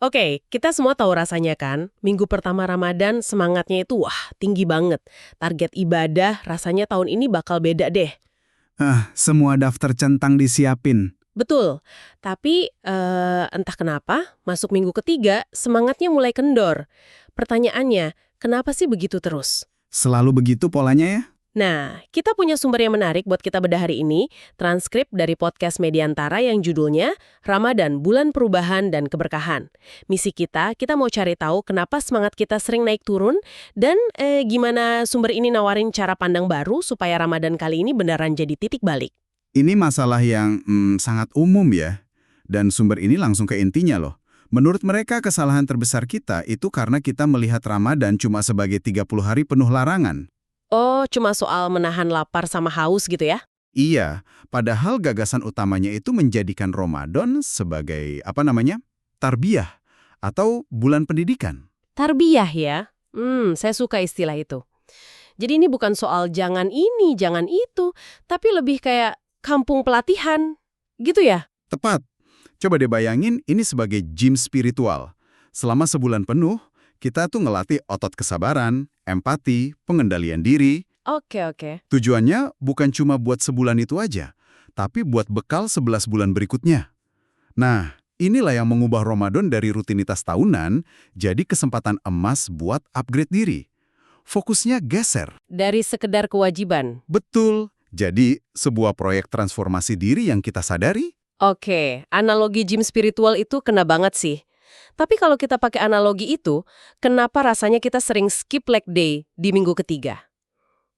Oke, kita semua tahu rasanya kan, minggu pertama Ramadan semangatnya itu tinggi banget. Target ibadah rasanya tahun ini bakal beda deh. Semua daftar centang disiapin. Betul, tapi entah kenapa, masuk minggu ketiga semangatnya mulai kendor. Pertanyaannya, kenapa sih begitu terus? Selalu begitu polanya ya? Nah, kita punya sumber yang menarik buat kita bedah hari ini, transkrip dari podcast Mediantara yang judulnya Ramadan, Bulan Perubahan dan Keberkahan. Misi kita mau cari tahu kenapa semangat kita sering naik turun, dan gimana sumber ini nawarin cara pandang baru supaya Ramadan kali ini beneran jadi titik balik. Ini masalah yang sangat umum ya. Dan sumber ini langsung ke intinya loh. Menurut mereka kesalahan terbesar kita itu karena kita melihat Ramadan cuma sebagai 30 hari penuh larangan. Oh, cuma soal menahan lapar sama haus gitu ya? Iya, padahal gagasan utamanya itu menjadikan Ramadan sebagai, tarbiyah atau bulan pendidikan. Tarbiyah ya? Saya suka istilah itu. Jadi ini bukan soal jangan ini, jangan itu, tapi lebih kayak kampung pelatihan. Gitu ya? Tepat. Coba deh bayangin ini sebagai gym spiritual. Selama sebulan penuh, kita tuh ngelatih otot kesabaran, empati, pengendalian diri. Oke. Tujuannya bukan cuma buat sebulan itu aja, tapi buat bekal 11 bulan berikutnya. Nah, inilah yang mengubah Ramadan dari rutinitas tahunan jadi kesempatan emas buat upgrade diri. Fokusnya geser. Dari sekedar kewajiban. Betul. Jadi, sebuah proyek transformasi diri yang kita sadari. Oke, analogi gym spiritual itu kena banget sih. Tapi kalau kita pakai analogi itu, kenapa rasanya kita sering skip leg day di minggu ketiga?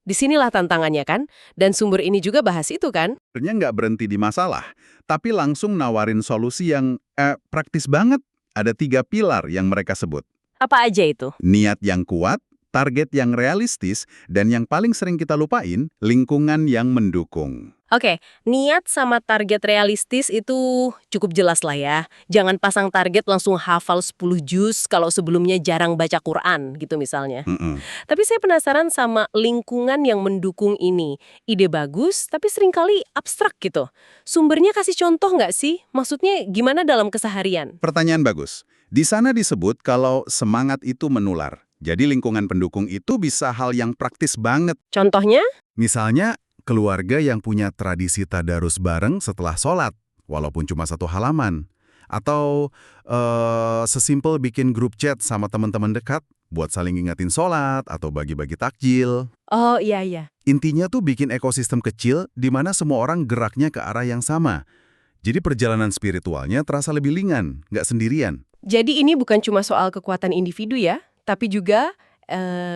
Disinilah tantangannya kan? Dan sumber ini juga bahas itu kan? Sebenarnya nggak berhenti di masalah, tapi langsung nawarin solusi yang praktis banget. Ada 3 pilar yang mereka sebut. Apa aja itu? Niat yang kuat, target yang realistis, dan yang paling sering kita lupain, lingkungan yang mendukung. Oke, niat sama target realistis itu cukup jelas lah ya. Jangan pasang target langsung hafal 10 juz kalau sebelumnya jarang baca Quran gitu misalnya. Tapi saya penasaran sama lingkungan yang mendukung ini. Ide bagus, tapi seringkali abstrak gitu. Sumbernya kasih contoh nggak sih? Maksudnya gimana dalam keseharian? Pertanyaan bagus. Di sana disebut kalau semangat itu menular. Jadi lingkungan pendukung itu bisa hal yang praktis banget. Contohnya? Misalnya, keluarga yang punya tradisi tadarus bareng setelah sholat, walaupun cuma satu halaman. Atau sesimpel bikin grup chat sama teman-teman dekat buat saling ingatin sholat atau bagi-bagi takjil. Oh iya. Intinya tuh bikin ekosistem kecil di mana semua orang geraknya ke arah yang sama. Jadi perjalanan spiritualnya terasa lebih ringan, nggak sendirian. Jadi ini bukan cuma soal kekuatan individu ya, tapi juga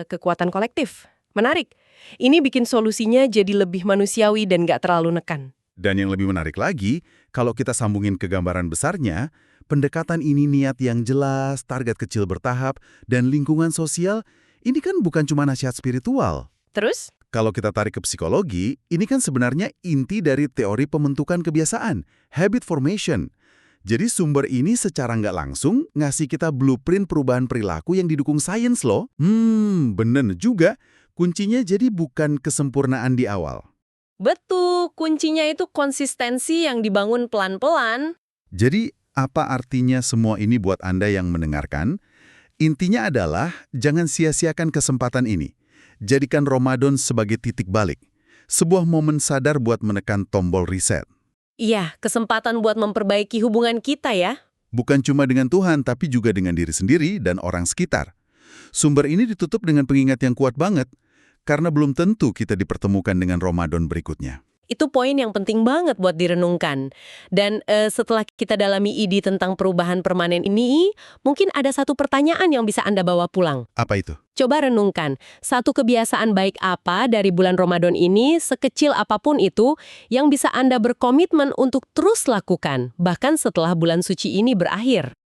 kekuatan kolektif. Menarik. Ini bikin solusinya jadi lebih manusiawi dan nggak terlalu nekan. Dan yang lebih menarik lagi, kalau kita sambungin ke gambaran besarnya, pendekatan ini niat yang jelas, target kecil bertahap, dan lingkungan sosial, ini kan bukan cuma nasihat spiritual. Terus? Kalau kita tarik ke psikologi, ini kan sebenarnya inti dari teori pembentukan kebiasaan, habit formation. Jadi sumber ini secara nggak langsung ngasih kita blueprint perubahan perilaku yang didukung sains loh. Bener juga. Kuncinya jadi bukan kesempurnaan di awal. Betul, kuncinya itu konsistensi yang dibangun pelan-pelan. Jadi, apa artinya semua ini buat Anda yang mendengarkan? Intinya adalah, jangan sia-siakan kesempatan ini. Jadikan Ramadan sebagai titik balik. Sebuah momen sadar buat menekan tombol reset. Iya, kesempatan buat memperbaiki hubungan kita ya. Bukan cuma dengan Tuhan, tapi juga dengan diri sendiri dan orang sekitar. Sumber ini ditutup dengan pengingat yang kuat banget. Karena belum tentu kita dipertemukan dengan Ramadan berikutnya. Itu poin yang penting banget buat direnungkan. Dan setelah kita dalami ide tentang perubahan permanen ini, mungkin ada satu pertanyaan yang bisa Anda bawa pulang. Apa itu? Coba renungkan, satu kebiasaan baik apa dari bulan Ramadan ini, sekecil apapun itu, yang bisa Anda berkomitmen untuk terus lakukan, bahkan setelah bulan suci ini berakhir.